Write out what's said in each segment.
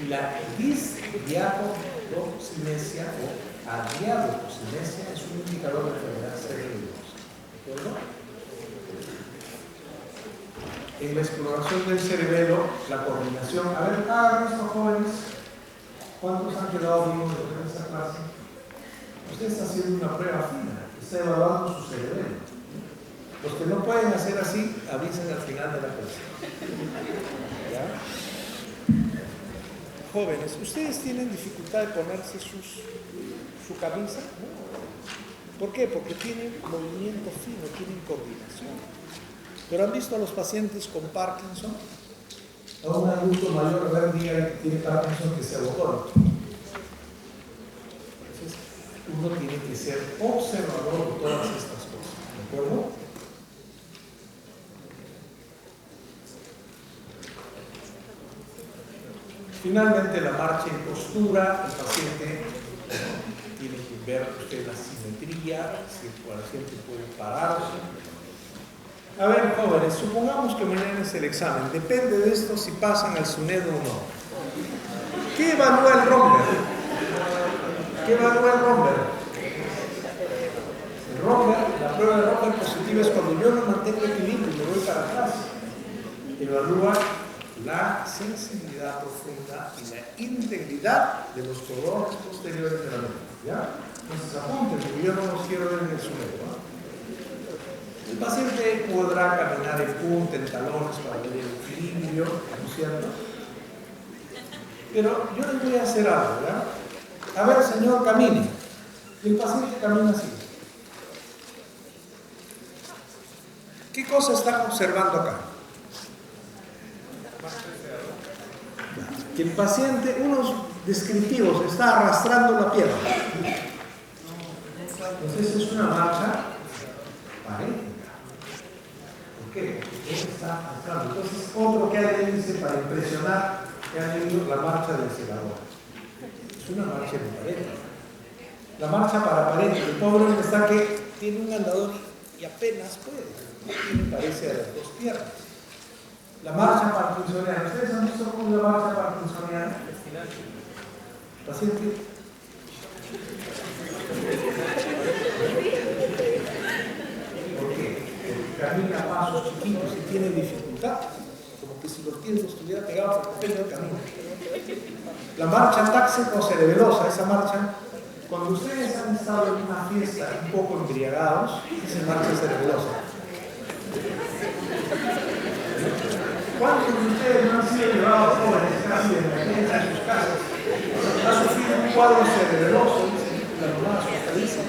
La disdiapodocinesia o adiapodocinesia es un indicador de enfermedad cerebrosa. ¿De acuerdo? En la exploración del cerebelo, la coordinación. A ver, estos jóvenes, ¿cuántos han quedado vivos de esta clase? Usted está haciendo una prueba fina, está evaluando su cerebelo. Los que no pueden hacer así, avisen al final de la clase. ¿Ya? Jóvenes, ¿ustedes tienen dificultad de ponerse su camisa? No. ¿Por qué? Porque tienen movimiento fino, tienen coordinación. ¿Pero han visto a los pacientes con Parkinson? A un adulto mayor, a ver, diga que tiene Parkinson, que se abotona. Entonces, uno tiene que ser observador de todas estas cosas. ¿De acuerdo? Finalmente, la marcha en postura, el paciente tiene que ver usted la simetría, si el paciente puede pararse. A ver, jóvenes, supongamos que mañana es el examen. Depende de esto si pasan al SUNED o no. ¿Qué evalúa el Romberg? ¿Qué evalúa el Romberg? El Romberg, la prueba de Romberg positiva es cuando yo no mantengo equilibrio y me voy para atrás. Evalúa la sensibilidad profunda y la integridad de los cordones posteriores de la lengua. ¿Ya? Entonces apunten, porque yo no los quiero ver en el SUNED, ¿no? El paciente podrá caminar en punta, en talones para ver el equilibrio, ¿no es cierto? Pero yo les voy a hacer algo, ¿verdad? A ver, señor, camine. Y el paciente camina así. ¿Qué cosa están observando acá? Que el paciente, unos descriptivos, está arrastrando la pierna. Entonces es una marcha paréntica. ¿Por qué? Porque él está arrastrando. Entonces otro que alguien dice para impresionar que han leído la marcha del segador. Es una marcha paréntica. La marcha paraparéntica. El pobre hombre está que tiene un andador y apenas puede. Tiene parece a las dos piernas. La marcha parkinsoniana. ¿Ustedes han visto cómo es la marcha parkinsoniana? Paciente. ¿Por qué? Porque camina a pasos chiquitos y tiene dificultad. Como que si los pies estuviera pegados al papel del camino. La marcha táxico-cerebelosa, esa marcha, cuando ustedes han estado en una fiesta un poco embriagados, esa marcha cerebelosa. ¿Cuántos de ustedes no han sido llevados jóvenes casi de emergencia en sus casas? ¿Ha sufrido un cuadro cerebeloso? La mamá asustadiza.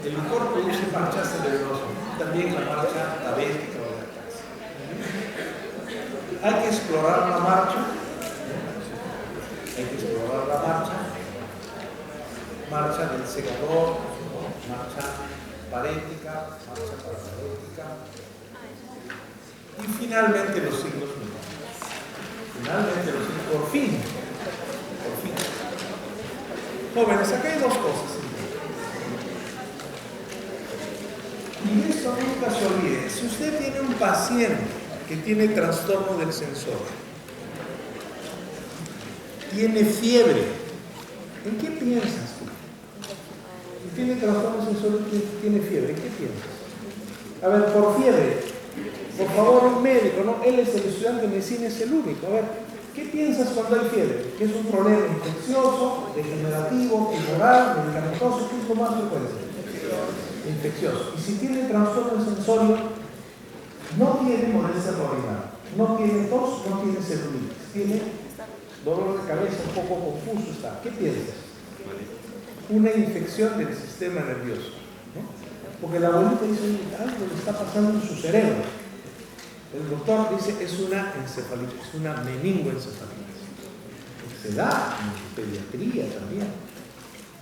El licor produce marcha cerebelosa, también la marcha diabética o de ataxia. Hay que explorar la marcha. Hay que explorar la marcha del segador, marcha paréntica, marcha paraparética. Y finalmente los signos menores. Por fin. Jóvenes, acá hay dos cosas. Y esto nunca se olvide. Si usted tiene un paciente que tiene trastorno del sensorio, tiene fiebre, ¿en qué piensas tú? Si tiene trastorno del sensorio, tiene fiebre, ¿en qué piensas? A ver, por fiebre. Por favor, un médico, ¿no? Él es el estudiante de medicina, es el único. A ver, ¿qué piensas cuando hay fiebre? ¿Que es un problema infeccioso, degenerativo, tumoral, medicamentoso? ¿Qué es lo más frecuente? Infeccioso. Y si tiene trastorno sensorio, no tiene molestia abdominal, no tiene tos, no tiene celulitis, tiene dolor de cabeza un poco confuso está. ¿Qué piensas? Una infección del sistema nervioso, ¿no? Porque la abuelita dice, algo le está pasando en su cerebro. El doctor dice, es una encefalitis, es una meningoencefalitis. Se da en pediatría también.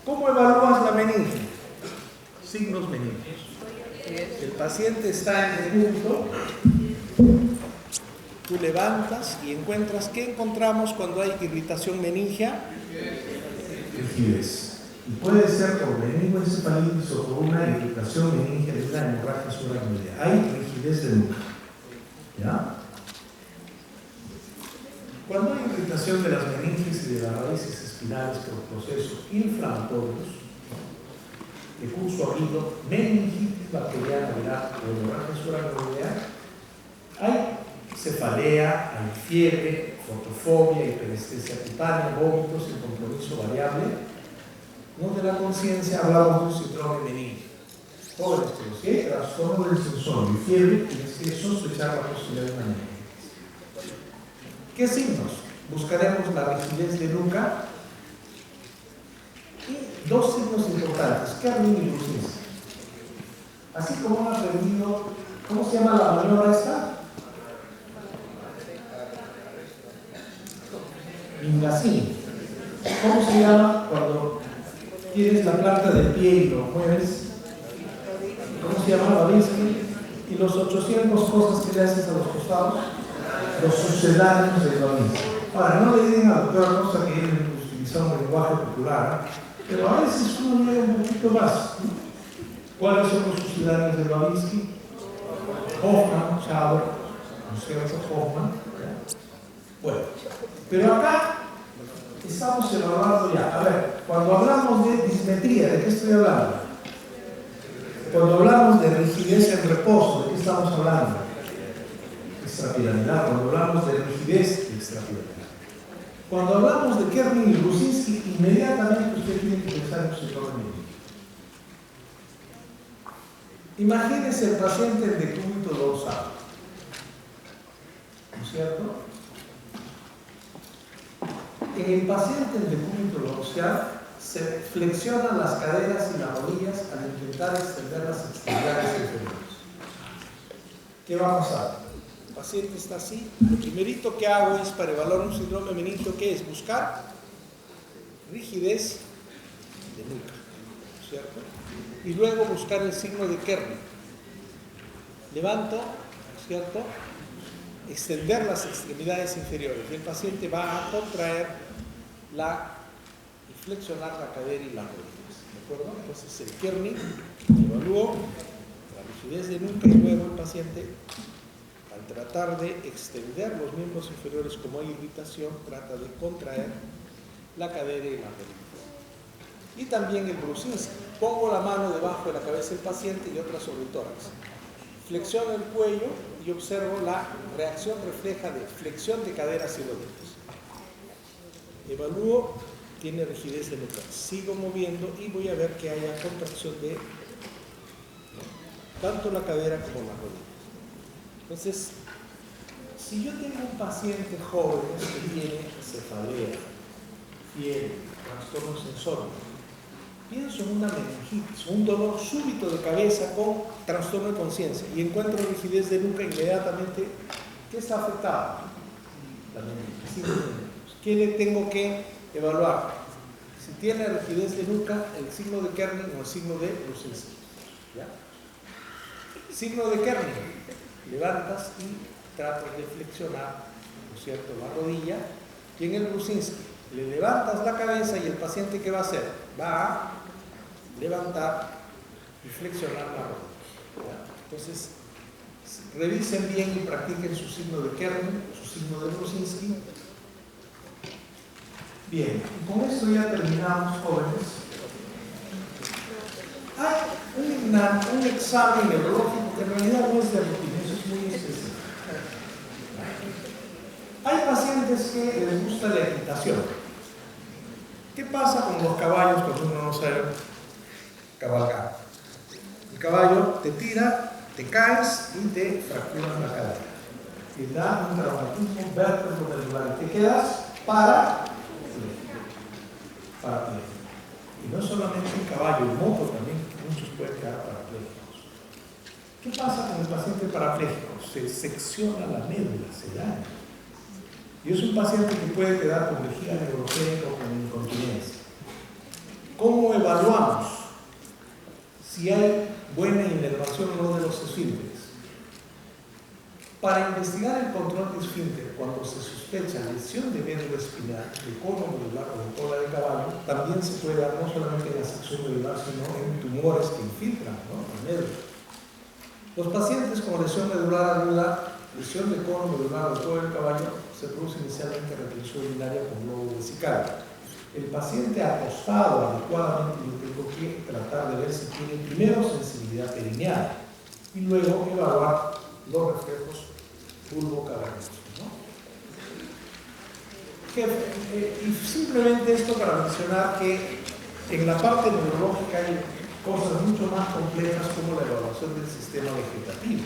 ¿Cómo evalúas la meninge? Signos meningos. El paciente está en el punto, tú levantas y encuentras, ¿qué encontramos cuando hay irritación meningea? Rigidez. Y puede ser por meningoencefalitis o por una irritación meningea de una hemorragia subaracnoidea. Hay rigidez de nuca. ¿Ya? Cuando hay irritación de las meninges y de las raíces espinales por procesos inflamatorios de curso agudo, meningitis bacteriana viral o hemorragia subaracnoidea, hay cefalea, hay fiebre, fotofobia, hiperestesia cutánea, vómitos sin compromiso variable. No de la conciencia, hablamos de un síndrome meningio. Jóvenes, pero si hay trastorno del sensorio y fiebre, tienes que sospechar la posibilidad de una meningitis. ¿Qué signos? Buscaremos la rigidez de nuca y dos signos importantes, Kerning y Brucins. Así como han aprendido, ¿cómo se llama la maniobra esta? Mingasini. ¿Cómo se llama cuando tienes la planta del pie y lo mueves? ¿Cómo se llama? Babinski. Y los 800 cosas que le haces a los costados, los sucedáneos de Babinski. Ahora, no le digan a la doctora Cosa que él utiliza un lenguaje popular, pero a veces uno llega un poquito más. ¿Cuáles son los sucedáneos de Babinski? Hoffman, Chao, ¿no es cierto? Hoffman. Bueno, pero acá estamos evaluando ya. A ver, cuando hablamos de dismetría, ¿de qué estoy hablando? Cuando hablamos de rigidez en reposo, ¿de qué estamos hablando? Extrapiramidal. Cuando hablamos de rigidez extrapiramidal. Cuando hablamos de Kerning y Brusinski, inmediatamente usted tiene que pensar en su síndrome meningio. Imagínese el paciente en decúbito dorsal, ¿no es cierto? En el paciente en decúbito dorsal se flexionan las caderas y las rodillas al intentar extender las extremidades inferiores. ¿Qué va a pasar? El paciente está así. Lo primerito que hago es, para evaluar un síndrome meningio, ¿qué es? Buscar rigidez de nuca, ¿no es cierto? Y luego buscar el signo de Kerning. Levanto, ¿no es cierto? Extender las extremidades inferiores y el paciente va a contraer y flexionar la cadera y las rodillas, ¿de acuerdo? Entonces el Kerning, evalúo la rigidez de nuca y luego el paciente, al tratar de extender los miembros inferiores como hay irritación, trata de contraer la cadera y las rodillas. Y también el Brusinski. Pongo la mano debajo de la cabeza del paciente y otra sobre el tórax. Flexiono el cuello y observo la reacción refleja de flexión de caderas y rodillas. Evalúo, tiene rigidez de nuca. Sigo moviendo y voy a ver que haya contracción de tanto la cadera como las rodillas. Entonces, si yo tengo un paciente joven que tiene cefalea, fiebre, trastorno sensorio, pienso en una meningitis, un dolor súbito de cabeza con trastorno de conciencia y encuentro rigidez de nuca, inmediatamente, ¿qué está afectado? La meningitis. ¿Qué le tengo que evaluar? Si tiene rigidez de nuca, el signo de Kerning o el signo de Brusinski. ¿Ya? Signo de Kerning. Levantas y tratas de flexionar, ¿no es cierto?, la rodilla. Y en el Brusinski, le levantas la cabeza y el paciente, ¿qué va a hacer? Va a levantar y flexionar la rodilla. Entonces, revisen bien y practiquen su signo de Kerning, su signo de Brusinski. Bien, y con esto ya terminamos, jóvenes. Hay un examen neurológico que en realidad no es de rutina, eso es muy específico. Hay pacientes que les gusta la equitación. ¿Qué pasa con los caballos cuando uno no sabe cabalgar? El caballo te tira, te caes y te fracturas la cadera. Te da un traumatismo vértebro-medular. Te quedas parapléjico. Y no solamente el caballo, el moto también, muchos pueden quedar parapléjicos. ¿Qué pasa con el paciente parapléjico? Se secciona la médula, se daña. Y es un paciente que puede quedar con vejiga neurogénica o con incontinencia. ¿Cómo evaluamos si hay buena inervación o no de los esfínteres? Para investigar el control de esfínter cuando se sospecha lesión de médula espinal, de cono medular o de cola de caballo, también se puede dar no solamente en la sección medular, sino en tumores que infiltran, ¿no?, la médula. Los pacientes con lesión medular aguda, lesión de cono medular o de cola de caballo, se produce inicialmente retención urinaria con globo vesical. El paciente acostado adecuadamente, yo tengo que tratar de ver si tiene primero sensibilidad perineal y luego evaluar los reflejos pulvo-cavernosos, ¿no? Y simplemente esto para mencionar que en la parte neurológica hay cosas mucho más complejas como la evaluación del sistema vegetativo.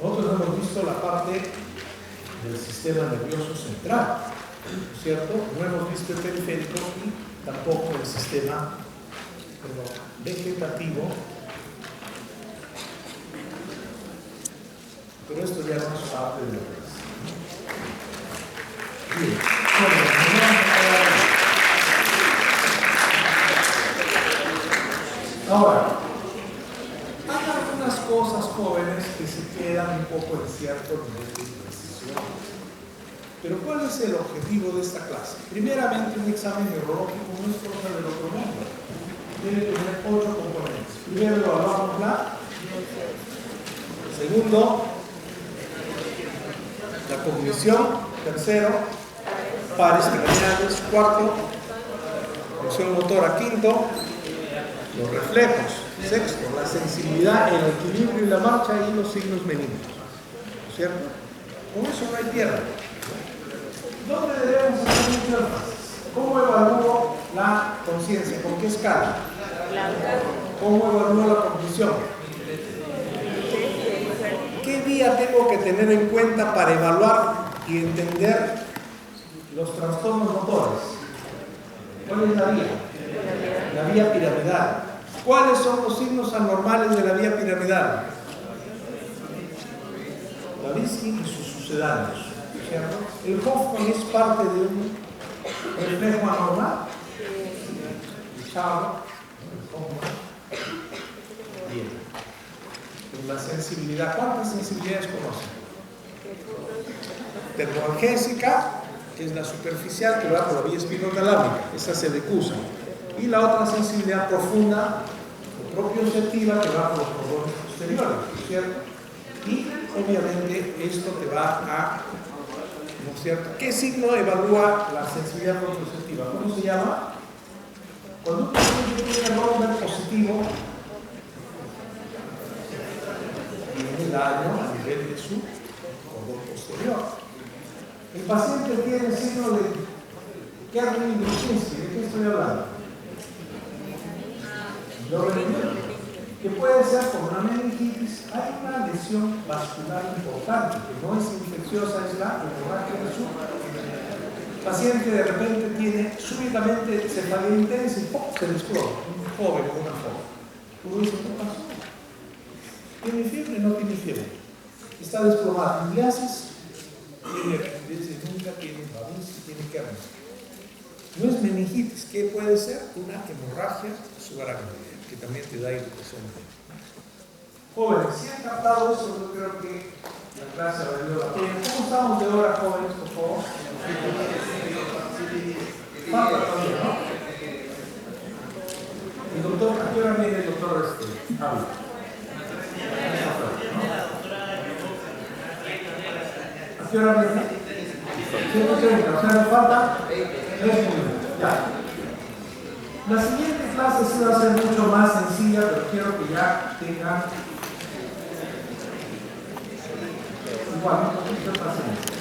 Nosotros hemos visto la parte del sistema nervioso central, ¿cierto? No hemos visto el periférico y tampoco el sistema vegetativo, pero esto ya no es parte de la clase. Bien, ahora, hay algunas cosas, jóvenes, que se quedan un poco en cierto nivel de precisión. Pero ¿cuál es el objetivo de esta clase? Primeramente, un examen neurológico no es cosa del otro mundo. Tiene que tener 8 componentes. Primero, evaluamos la. Segundo, la cognición. Tercero, pares craneales. Cuarto, función motora. Quinto, los reflejos. Sexto, la sensibilidad, el equilibrio y la marcha y los signos meningios. ¿Cierto? Con eso no hay pierde. ¿Dónde debemos hacer mucho énfasis? ¿Cómo evalúo la conciencia? ¿Con qué escala? ¿Cómo evalúo la cognición? ¿Qué vía tengo que tener en cuenta para evaluar y entender los trastornos motores? ¿Cuál es la vía? La vía piramidal. ¿Cuáles son los signos anormales de la vía piramidal? Babinski y sus sucedáneos. ¿Cierto? ¿El Hoffman es parte de un reflejo anormal? Chao. Bien. En la sensibilidad, ¿cuántas sensibilidades conocen? Termoalgésica, que es la superficial, que va por la vía espinotalámica, esa se decusa. Y la otra sensibilidad profunda, o propioceptiva, que va por los cordones posteriores, ¿cierto? Y obviamente esto te va a, ¿no es cierto? ¿Qué signo evalúa la sensibilidad propioceptiva? ¿Cómo se llama? Cuando un paciente tiene Rosenberg positivo, tiene daño a nivel de su cordón posterior. El paciente tiene signo de Kerner-Indrusinski. ¿De qué estoy hablando? Que puede ser con una meningitis. Hay una lesión vascular importante que no es infecciosa, es la hemorragia de su paciente. De repente tiene súbitamente cefalea intensa y ¡pum! Se desploma. Un joven o una joven. Uno dice, ¿qué pasó? ¿Tiene fiebre? No tiene fiebre. Está desplomado. ¿Y le haces? Desde nunca tiene Babinski, tiene Kerner. No es meningitis. ¿Qué puede ser? Una hemorragia subaracnoidea, que también te da irritación. Jóvenes, si han captado eso, yo creo que la clase ha valido la pena. ¿Cómo estamos de hora, jóvenes, por favor? Falta todavía, ¿no? El doctor, ¿a qué hora viene el doctor Javi? ¿A qué hora viene? 130, o sea, nos falta 3 minutos. Ya. La siguiente clase sí va a ser mucho más sencilla, pero quiero que ya tengan igual un poquito de paciencia.